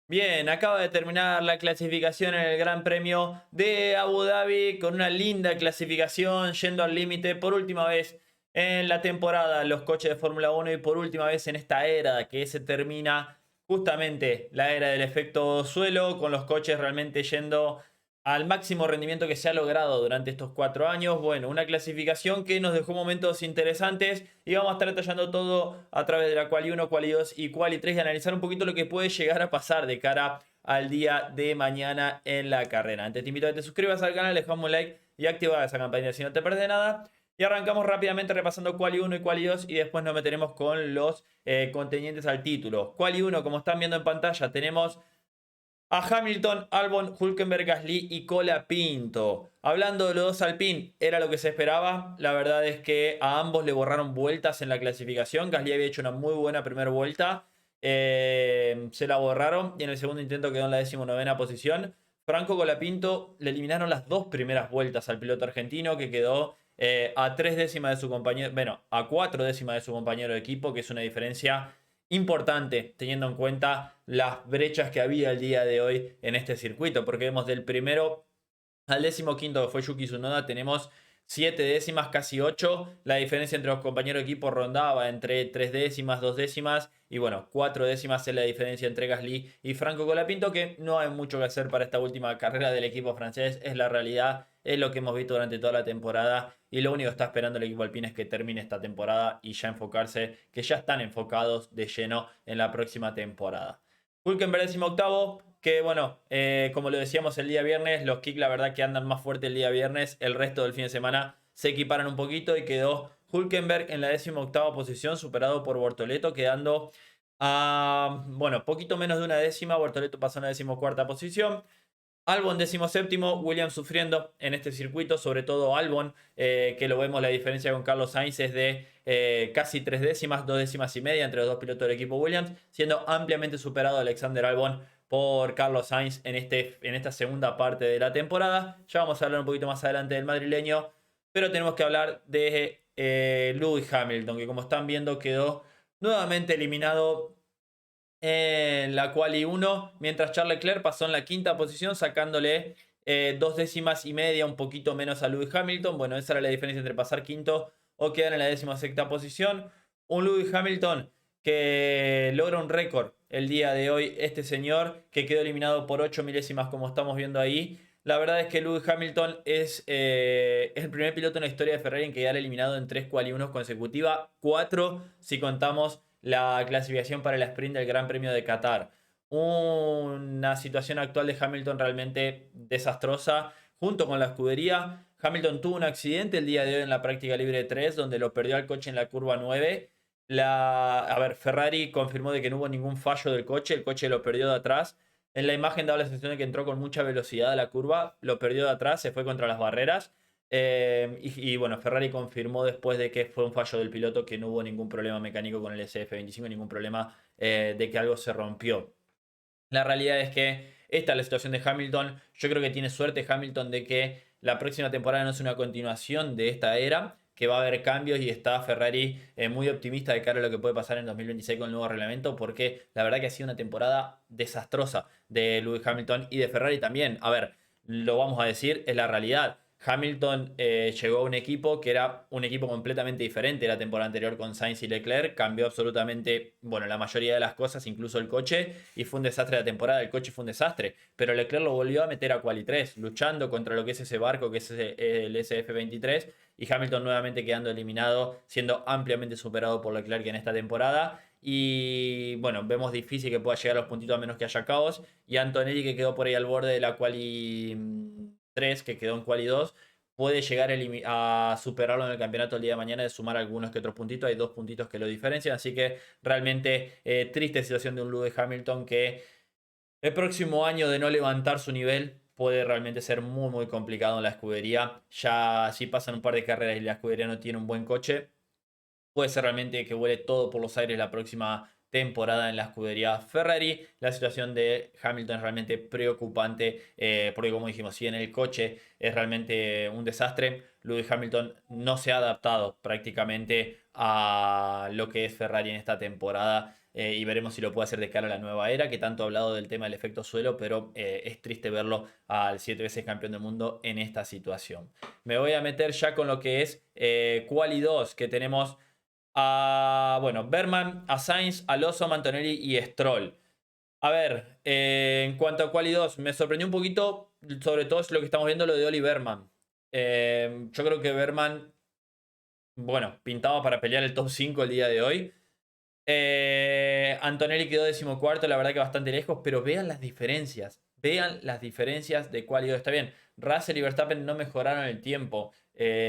Bien, acaba de terminar la clasificación en el Gran Premio de Abu Dhabi con una linda clasificación yendo al límite por última vez en la temporada los coches de Fórmula 1 y por última vez en esta era que se termina justamente la era del efecto suelo con los coches realmente yendo al máximo rendimiento que se ha logrado durante estos 4 años. Bueno, una clasificación que nos dejó momentos interesantes y vamos a estar detallando todo a través de la Quali 1, Quali 2 y Quali 3 y analizar un poquito lo que puede llegar a pasar de cara al día de mañana en la carrera. Antes te invito a que te suscribas al canal, dejamos un like y activa esa campanita si no te perdés nada. Y arrancamos rápidamente repasando Quali 1 y Quali 2 y después nos meteremos con los contendientes al título. Quali 1, como están viendo en pantalla, tenemos a Hamilton, Albon, Hülkenberg, Gasly y Colapinto. Hablando de los dos Alpine, era lo que se esperaba. La verdad es que a ambos le borraron vueltas en la clasificación. Gasly había hecho una muy buena primera vuelta. Se la borraron y en el segundo intento quedó en la 19ª posición. Franco Colapinto le eliminaron las dos primeras vueltas al piloto argentino que quedó a 3 décimas de su compañero, bueno, a 4 décimas de su compañero de equipo, que es una diferencia importante teniendo en cuenta las brechas que había el día de hoy en este circuito, porque vemos del primero al 15º que fue Yuki Tsunoda, tenemos 7 décimas, casi 8. La diferencia entre los compañeros de equipo rondaba entre 3 décimas, 2 décimas. Y bueno, 4 décimas es la diferencia entre Gasly y Franco Colapinto, que no hay mucho que hacer para esta última carrera del equipo francés. Es la realidad, es lo que hemos visto durante toda la temporada. Y lo único que está esperando el equipo alpine es que termine esta temporada y ya enfocarse, que ya están enfocados de lleno en la próxima temporada. Hülkenberg 18º, que bueno, como lo decíamos el día viernes, los kicks la verdad que andan más fuerte el día viernes, el resto del fin de semana se equiparan un poquito y quedó Hülkenberg en la 18ª posición, superado por Bortoleto, quedando a, bueno, poquito menos de una décima. Bortoleto pasó a la 14ª posición. Albon 17º, Williams sufriendo en este circuito, sobre todo Albon, que lo vemos la diferencia con Carlos Sainz es de casi 3 décimas, 2 décimas y media entre los dos pilotos del equipo Williams, siendo ampliamente superado Alexander Albon por Carlos Sainz en esta segunda parte de la temporada. Ya vamos a hablar un poquito más adelante del madrileño, pero tenemos que hablar de Lewis Hamilton, que como están viendo quedó nuevamente eliminado en la quali 1, mientras Charles Leclerc pasó en la 5ª posición, sacándole 2 décimas y media, un poquito menos a Lewis Hamilton. Bueno, esa era la diferencia entre pasar quinto o quedar en la 16ª posición. Un Lewis Hamilton que logra un récord el día de hoy, este señor que quedó eliminado por 8 milésimas, como estamos viendo ahí. La verdad es que Lewis Hamilton es el primer piloto en la historia de Ferrari en quedar eliminado en 3 quali 1 consecutivas, 4 si contamos la clasificación para el sprint del Gran Premio de Qatar. Una situación actual de Hamilton realmente desastrosa. Junto con la escudería, Hamilton tuvo un accidente el día de hoy en la práctica libre 3, donde lo perdió al coche en la curva 9. Ferrari confirmó de que no hubo ningún fallo del coche, el coche lo perdió de atrás. En la imagen daba la sensación de que entró con mucha velocidad a la curva, lo perdió de atrás, se fue contra las barreras. Bueno, Ferrari confirmó después de que fue un fallo del piloto que no hubo ningún problema mecánico con el SF25, ningún problema de que algo se rompió. La realidad es que esta es la situación de Hamilton. Yo creo que tiene suerte Hamilton de que la próxima temporada no es una continuación de esta era, que va a haber cambios y está Ferrari muy optimista de cara a lo que puede pasar en 2026 con el nuevo reglamento, porque la verdad que ha sido una temporada desastrosa de Lewis Hamilton y de Ferrari también. A ver, lo vamos a decir, es la realidad. Hamilton llegó a un equipo que era un equipo completamente diferente la temporada anterior con Sainz y Leclerc. Cambió absolutamente, bueno, la mayoría de las cosas, incluso el coche, y fue un desastre la temporada. El coche fue un desastre, pero Leclerc lo volvió a meter a Quali 3, luchando contra lo que es ese barco que es el SF23, y Hamilton nuevamente quedando eliminado, siendo ampliamente superado por Leclerc en esta temporada. Y bueno, vemos difícil que pueda llegar a los puntitos a menos que haya caos. Y Antonelli, que quedó por ahí al borde de la Quali 3, que quedó en Quali 2, puede llegar a superarlo en el campeonato el día de mañana, de sumar algunos que otros puntitos. Hay 2 puntitos que lo diferencian, así que realmente triste situación de un Lewis Hamilton que el próximo año de no levantar su nivel puede realmente ser muy muy complicado en la escudería. Ya si pasan un par de carreras y la escudería no tiene un buen coche, puede ser realmente que vuele todo por los aires la próxima temporada en la escudería Ferrari. La situación de Hamilton es realmente preocupante, porque como dijimos, si en el coche es realmente un desastre, Lewis Hamilton no se ha adaptado prácticamente a lo que es Ferrari en esta temporada. Y veremos si lo puede hacer de cara a la nueva era, que tanto ha hablado del tema del efecto suelo, pero es triste verlo al 7 veces campeón del mundo en esta situación. Me voy a meter ya con lo que es Quali 2, que tenemos a, bueno, Berman, a Sainz, Alonso, Antonelli y Stroll. A ver, en cuanto a Quali 2, me sorprendió un poquito, sobre todo es lo que estamos viendo, lo de Oli Berman. Yo creo que Berman, bueno, pintaba para pelear el top 5 el día de hoy. Antonelli quedó 14º, la verdad que bastante lejos, pero vean las diferencias. Vean las diferencias de cuál y dos. Está bien, Russell y Verstappen no mejoraron el tiempo.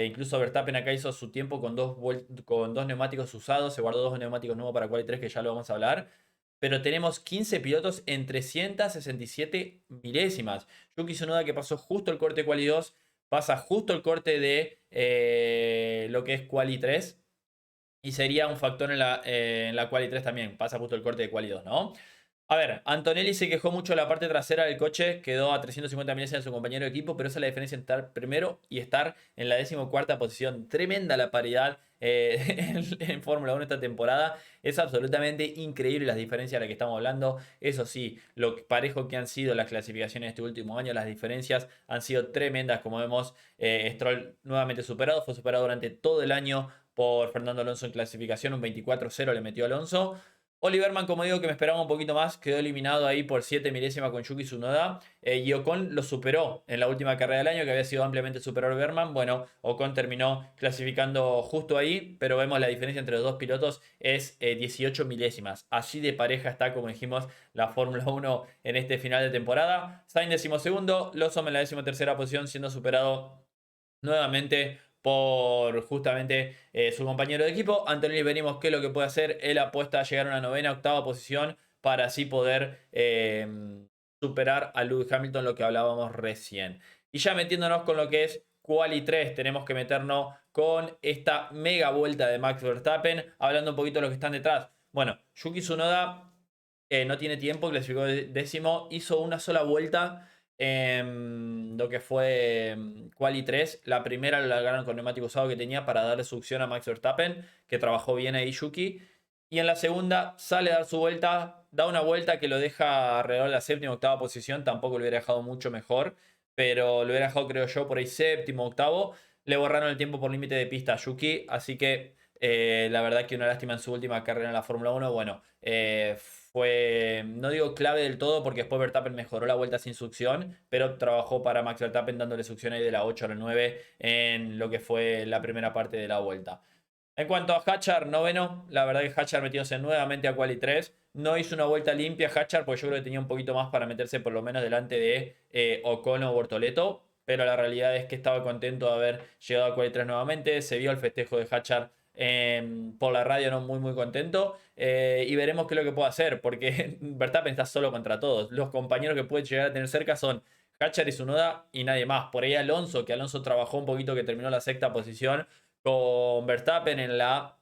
Incluso Verstappen acá hizo su tiempo con dos neumáticos usados. Se guardó dos neumáticos nuevos para quali 3, que ya lo vamos a hablar. Pero tenemos 15 pilotos en 367 milésimas. Yuki Tsunoda, que pasó justo el corte de quali 2, pasa justo el corte de lo que es quali 3. Y sería un factor en la quali 3 también. Pasa justo el corte de quali 2, ¿no? A ver, Antonelli se quejó mucho de la parte trasera del coche. Quedó a 350 milésimas de su compañero de equipo. Pero esa es la diferencia entre estar primero y estar en la 14ª posición. Tremenda la paridad en Fórmula 1 esta temporada. Es absolutamente increíble las diferencias de las que estamos hablando. Eso sí, lo parejo que han sido las clasificaciones este último año. Las diferencias han sido tremendas. Como vemos, Stroll nuevamente superado. Fue superado durante todo el año por Fernando Alonso en clasificación. Un 24-0 le metió Alonso. Oliverman, como digo, que me esperaba un poquito más, quedó eliminado ahí por 7 milésimas con Yuki Tsunoda. Y Ocon lo superó en la última carrera del año, que había sido ampliamente superior a Oliverman. Bueno, Ocon terminó clasificando justo ahí, pero vemos la diferencia entre los dos pilotos es 18 milésimas. Así de pareja está, como dijimos, la Fórmula 1 en este final de temporada. Sainz 12º, Lawson en la 13ª posición, siendo superado nuevamente por justamente su compañero de equipo. Antonelli, veremos qué es lo que puede hacer. Él apuesta a llegar a una novena, octava posición para así poder superar a Lewis Hamilton, lo que hablábamos recién. Y ya metiéndonos con lo que es Quali 3, tenemos que meternos con esta mega vuelta de Max Verstappen, hablando un poquito de los que están detrás. Bueno, Yuki Tsunoda no tiene tiempo, clasificó décimo, hizo una sola vuelta lo que fue Quali 3. La primera la largaron con neumático usado que tenía para darle succión a Max Verstappen, que trabajó bien ahí Yuki. Y en la segunda sale a dar su vuelta, da una vuelta que lo deja alrededor de la séptima, octava posición. Tampoco lo hubiera dejado mucho mejor, pero lo hubiera dejado, creo yo, por ahí séptimo, octavo. Le borraron el tiempo por límite de pista a Yuki, así que la verdad que una lástima en su última carrera en la Fórmula 1. Bueno, fue, no digo clave del todo, porque después Verstappen mejoró la vuelta sin succión, pero trabajó para Max Verstappen dándole succión ahí de la 8 a la 9 en lo que fue la primera parte de la vuelta. En cuanto a Hatchar, noveno, la verdad que Hatchar metiéndose nuevamente a Quali 3. No hizo una vuelta limpia Hatchar, porque yo creo que tenía un poquito más para meterse por lo menos delante de Ocon o Bortoleto. Pero la realidad es que estaba contento de haber llegado a Quali 3 nuevamente. Se vio el festejo de Hatchar por la radio, no muy contento. Y veremos qué es lo que puede hacer, porque Verstappen está solo contra todos. Los compañeros que puede llegar a tener cerca son Hatchar y Tsunoda y nadie más. Por ahí Alonso, que Alonso trabajó un poquito, que terminó la sexta posición con Verstappen en la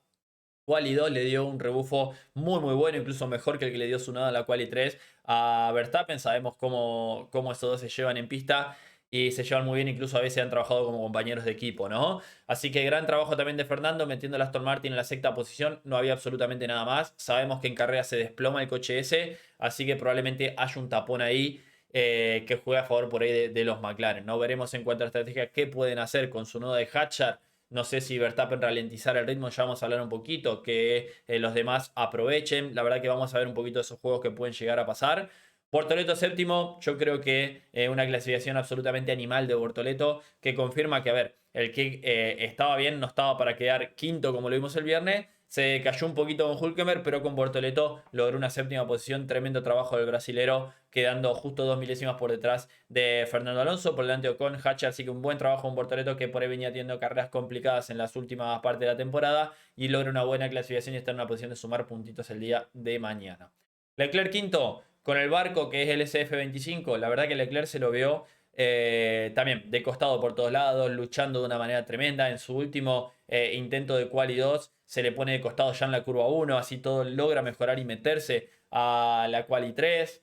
Quali 2, le dio un rebufo muy bueno, incluso mejor que el que le dio Tsunoda en la Quali 3 a Verstappen. Sabemos cómo estos dos se llevan en pista y se llevan muy bien, incluso a veces han trabajado como compañeros de equipo, ¿no? Así que gran trabajo también de Fernando, metiendo el Aston Martin en la sexta posición. No había absolutamente nada más. Sabemos que en carrera se desploma el coche ese, así que probablemente haya un tapón ahí. Que juega a favor por ahí de los McLaren, ¿no? Veremos en cuanto a estrategia qué pueden hacer con su nodo de Hatchar. No sé si Verstappen ralentizar el ritmo, ya vamos a hablar un poquito, que los demás aprovechen. La verdad que vamos a ver un poquito de esos juegos que pueden llegar a pasar. Bortoleto séptimo, yo creo que una clasificación absolutamente animal de Bortoleto, que confirma que, a ver, el que estaba bien, no estaba para quedar quinto como lo vimos el viernes. Se cayó un poquito con Hülkenberg, pero con Bortoleto logró una séptima posición. Tremendo trabajo del brasilero, quedando justo 2 milésimas por detrás de Fernando Alonso, por delante de Ocon, Hatcher. Así que un buen trabajo con Bortoleto, que por ahí venía teniendo carreras complicadas en las últimas partes de la temporada y logra una buena clasificación y está en una posición de sumar puntitos el día de mañana. Leclerc quinto con el barco, que es el SF25. La verdad que Leclerc se lo vio también de costado por todos lados, luchando de una manera tremenda. En su último intento de Quali 2 se le pone de costado ya en la curva 1, así todo logra mejorar y meterse a la Quali 3.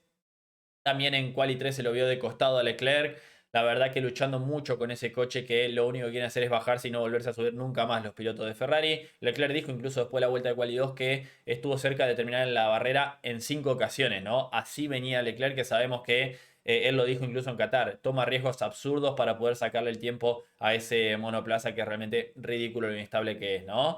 También en Quali 3 se lo vio de costado a Leclerc. La verdad que luchando mucho con ese coche que lo único que quieren hacer es bajarse y no volverse a subir nunca más los pilotos de Ferrari. Leclerc dijo incluso después de la vuelta de quali 2 que estuvo cerca de terminar en la barrera en 5 ocasiones, ¿no? Así venía Leclerc, que sabemos que él lo dijo incluso en Qatar, toma riesgos absurdos para poder sacarle el tiempo a ese monoplaza que es realmente ridículo lo inestable que es, ¿no?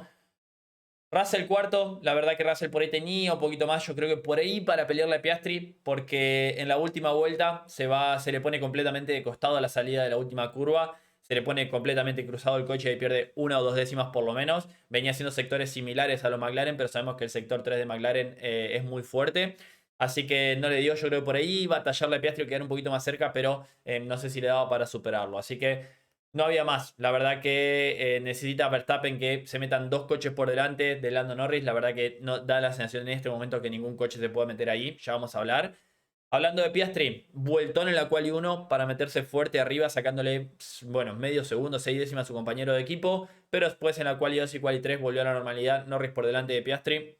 Russell cuarto, la verdad que Russell por ahí tenía un poquito más, yo creo que por ahí para pelearle a Piastri, porque en la última vuelta se le pone completamente de costado a la salida de la última curva, se le pone completamente cruzado el coche y pierde 1 o 2 décimas por lo menos. Venía haciendo sectores similares a los McLaren, pero sabemos que el sector 3 de McLaren es muy fuerte. Así que no le dio, yo creo que por ahí batallarle a Piastri o quedar un poquito más cerca, pero no sé si le daba para superarlo. Así que no había más. La verdad que necesita Verstappen que se metan 2 coches por delante de Lando Norris. La verdad que no da la sensación en este momento que ningún coche se pueda meter ahí. Ya vamos a hablar. Hablando de Piastri, vueltón en la quali 1 para meterse fuerte arriba, sacándole, bueno, medio segundo, 6 décimas a su compañero de equipo. Pero después en la quali 2 y quali 3 volvió a la normalidad. Norris por delante de Piastri.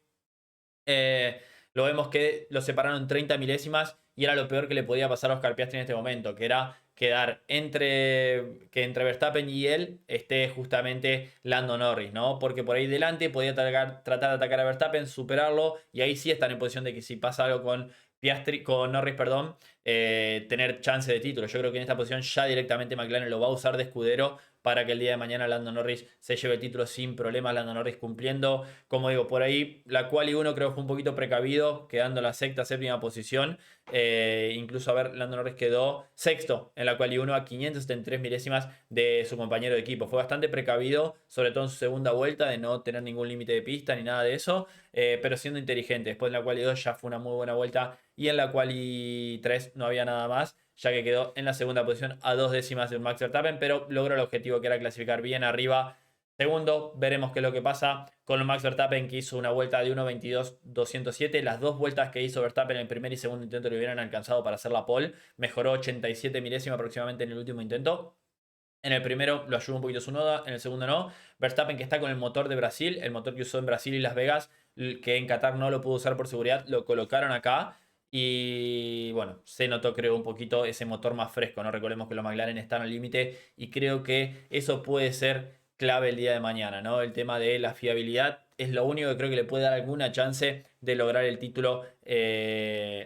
Lo vemos que lo separaron 30 milésimas y era lo peor que le podía pasar a Oscar Piastri en este momento, que era quedar entre Verstappen y él esté justamente Lando Norris, ¿no? Porque por ahí delante podía tratar de atacar a Verstappen, superarlo, y ahí sí están en posición de que si pasa algo con Piastri, con Norris, perdón, tener chance de título. Yo creo que en esta posición ya directamente McLaren lo va a usar de escudero para que el día de mañana Lando Norris se lleve el título sin problemas. Lando Norris cumpliendo, como digo, por ahí la quali 1 creo que fue un poquito precavido, quedando en la sexta, séptima posición. Incluso, a ver, Lando Norris quedó sexto en la quali 1 a 573 milésimas de su compañero de equipo. Fue bastante precavido, sobre todo en su segunda vuelta, de no tener ningún límite de pista ni nada de eso, pero siendo inteligente. Después en la quali 2 ya fue una muy buena vuelta y en la quali 3 no había nada más, ya que quedó en la segunda posición a 2 décimas de Max Verstappen, pero logró el objetivo que era clasificar bien arriba. Segundo, veremos qué es lo que pasa con Max Verstappen, que hizo una vuelta de 1.22.207. Las 2 vueltas que hizo Verstappen en el primer y segundo intento le hubieran alcanzado para hacer la pole. Mejoró 87 milésimas aproximadamente en el último intento. En el primero lo ayudó un poquito su noda, en el segundo no. Verstappen, que está con el motor de Brasil, el motor que usó en Brasil y Las Vegas, que en Qatar no lo pudo usar por seguridad, lo colocaron acá. Y bueno, se notó creo un poquito ese motor más fresco, ¿no? Recordemos que los McLaren están al límite y creo que eso puede ser clave el día de mañana, ¿no? El tema de la fiabilidad es lo único que creo que le puede dar alguna chance de lograr el título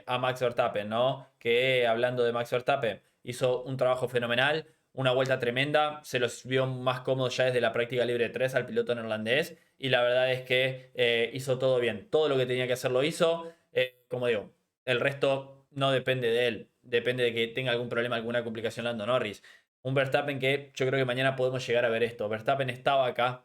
a Max Verstappen, ¿no? Que hablando de Max Verstappen, hizo un trabajo fenomenal, una vuelta tremenda, se los vio más cómodos ya desde la práctica libre 3 al piloto neerlandés y la verdad es que hizo todo bien, todo lo que tenía que hacer lo hizo, como digo, el resto no depende de él, depende de que tenga algún problema, alguna complicación Lando Norris. Un Verstappen que yo creo que mañana podemos llegar a ver esto. Verstappen estaba acá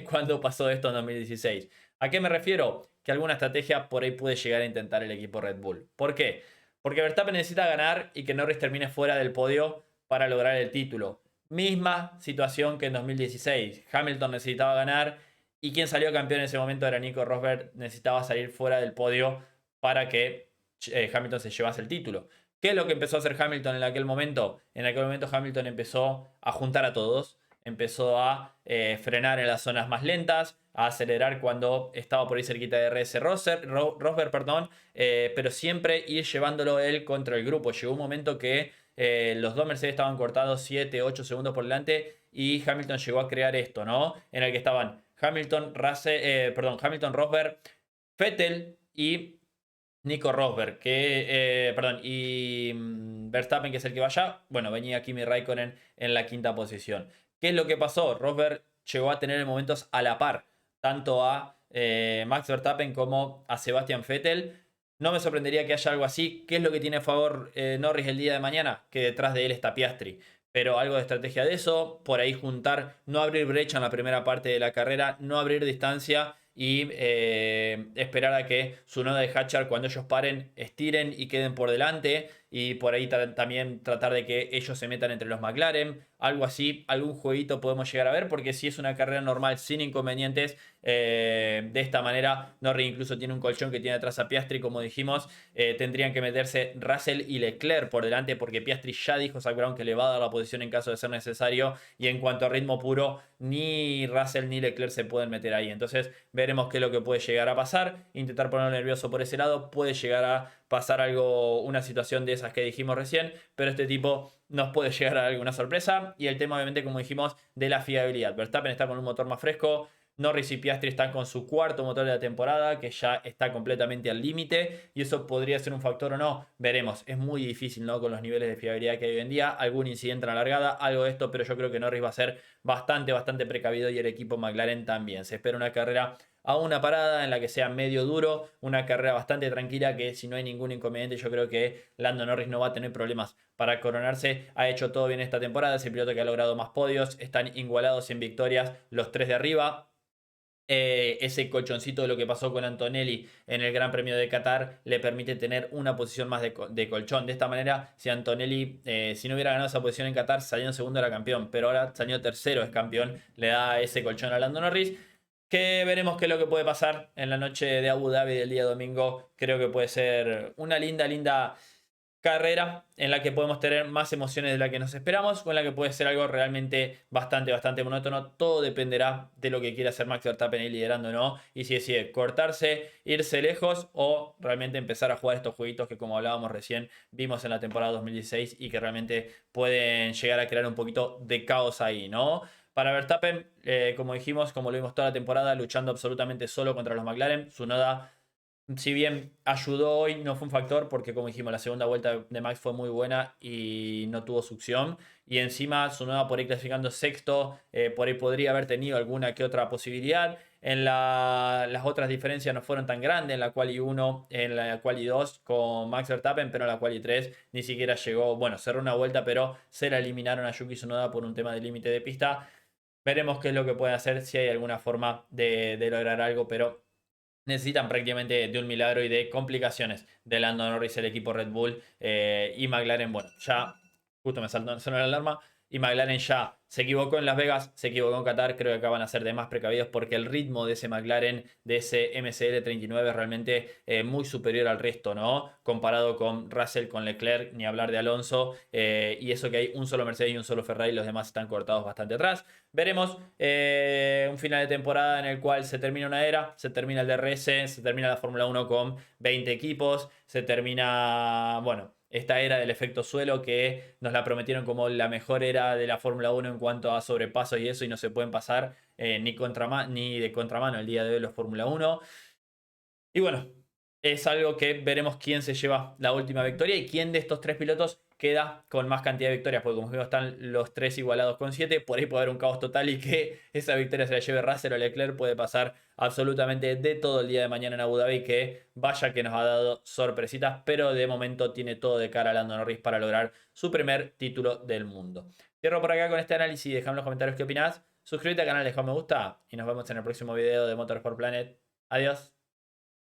cuando pasó esto en 2016. ¿A qué me refiero? Que alguna estrategia por ahí puede llegar a intentar el equipo Red Bull. ¿Por qué? Porque Verstappen necesita ganar y que Norris termine fuera del podio para lograr el título. Misma situación que en 2016. Hamilton necesitaba ganar y quien salió campeón en ese momento era Nico Rosberg. Necesitaba salir fuera del podio para que Hamilton se llevase el título. ¿Qué es lo que empezó a hacer Hamilton en aquel momento? En aquel momento Hamilton empezó a juntar a todos, empezó a frenar en las zonas más lentas, a acelerar cuando estaba por ahí cerquita de RS Rosberg, perdón, pero siempre ir llevándolo él contra el grupo. Llegó un momento que los dos Mercedes estaban cortados 7, 8 segundos por delante y Hamilton llegó a crear esto, ¿no? En el que estaban Hamilton, Rosberg, Vettel y Nico Rosberg, y Verstappen, que es el que va allá. Bueno, venía Kimi Raikkonen en la quinta posición. ¿Qué es lo que pasó? Rosberg llegó a tener en momentos a la par, tanto a Max Verstappen como a Sebastian Vettel. No me sorprendería que haya algo así. ¿Qué es lo que tiene a favor Norris el día de mañana? Que detrás de él está Piastri. Pero algo de estrategia de eso, por ahí juntar, no abrir brecha en la primera parte de la carrera, no abrir distancia y esperar a que su noda de Hatchard cuando ellos paren estiren y queden por delante y por ahí también tratar de que ellos se metan entre los McLaren, algo así, algún jueguito podemos llegar a ver porque si es una carrera normal sin inconvenientes De esta manera, Norris incluso tiene un colchón que tiene atrás a Piastri, como dijimos. Tendrían que meterse Russell y Leclerc por delante, porque Piastri ya dijo Zak Brown que le va a dar la posición en caso de ser necesario. Y en cuanto a ritmo puro, ni Russell ni Leclerc se pueden meter ahí. Entonces veremos qué es lo que puede llegar a pasar. Intentar ponerlo nervioso por ese lado. Puede llegar a pasar algo, una situación de esas que dijimos recién, pero este tipo nos puede llegar a dar alguna sorpresa. Y el tema, obviamente, como dijimos, de la fiabilidad. Verstappen está con un motor más fresco. Norris y Piastri están con su cuarto motor de la temporada, que ya está completamente al límite, y eso podría ser un factor o no, veremos. Es muy difícil, ¿no? Con los niveles de fiabilidad que hay hoy en día, algún incidente en la largada, algo de esto, pero yo creo que Norris va a ser bastante precavido, y el equipo McLaren también. Se espera una carrera a una parada en la que sea medio duro, una carrera bastante tranquila, que si no hay ningún inconveniente, yo creo que Lando Norris no va a tener problemas para coronarse. Ha hecho todo bien esta temporada, es el piloto que ha logrado más podios, están igualados en victorias los tres de arriba. Ese colchoncito de lo que pasó con Antonelli en el Gran Premio de Qatar le permite tener una posición más de colchón. De esta manera, si Antonelli, si no hubiera ganado esa posición en Qatar, salió en segundo era campeón, pero ahora salió tercero, es campeón, le da ese colchón a Lando Norris. Que veremos qué es lo que puede pasar en la noche de Abu Dhabi del día domingo. Creo que puede ser una linda carrera en la que podemos tener más emociones de la que nos esperamos, o en la que puede ser algo realmente bastante monótono. Todo dependerá de lo que quiera hacer Max Verstappen ahí liderando, ¿no? Y si decide cortarse, irse lejos, o realmente empezar a jugar estos jueguitos que, como hablábamos recién, vimos en la temporada 2016 y que realmente pueden llegar a crear un poquito de caos ahí, ¿no? Para Verstappen, como dijimos, como lo vimos toda la temporada, luchando absolutamente solo contra los McLaren. Tsunoda, si bien ayudó hoy, no fue un factor, porque como dijimos, la segunda vuelta de Max fue muy buena y no tuvo succión. Y encima Tsunoda por ahí clasificando sexto, por ahí podría haber tenido alguna que otra posibilidad. Las otras diferencias no fueron tan grandes, en la quali 1, en la quali 2 con Max Verstappen, pero en la quali 3 ni siquiera llegó, bueno, cerró una vuelta, pero se la eliminaron a Yuki Tsunoda por un tema de límite de pista. Veremos qué es lo que puede hacer, si hay alguna forma de lograr algo, pero necesitan prácticamente de un milagro y de complicaciones de Lando Norris, el equipo Red Bull, y McLaren. Bueno, ya justo me sonó la alarma. Y McLaren ya se equivocó en Las Vegas, se equivocó en Qatar. Creo que acá van a ser de más precavidos, porque el ritmo de ese McLaren, de ese MCL39, es realmente muy superior al resto, ¿no? Comparado con Russell, con Leclerc, ni hablar de Alonso. Y eso que hay un solo Mercedes y un solo Ferrari, los demás están cortados bastante atrás. Veremos un final de temporada en el cual se termina una era, se termina el DRS, se termina la Fórmula 1 con 20 equipos, se termina, bueno, esta era del efecto suelo, que nos la prometieron como la mejor era de la Fórmula 1 en cuanto a sobrepasos y eso, y no se pueden pasar ni de contramano el día de hoy los Fórmula 1. Y bueno, es algo que veremos quién se lleva la última victoria y quién de estos tres pilotos queda con más cantidad de victorias, porque como vemos están los tres igualados con 7, por ahí puede haber un caos total y que esa victoria se la lleve Russell o Leclerc. Puede pasar absolutamente de todo el día de mañana en Abu Dhabi, que vaya que nos ha dado sorpresitas, pero de momento tiene todo de cara a Lando Norris para lograr su primer título del mundo. Cierro por acá con este análisis, dejame en los comentarios qué opinás, suscríbete al canal, deja un me gusta y nos vemos en el próximo video de Motorsport Planet. Adiós.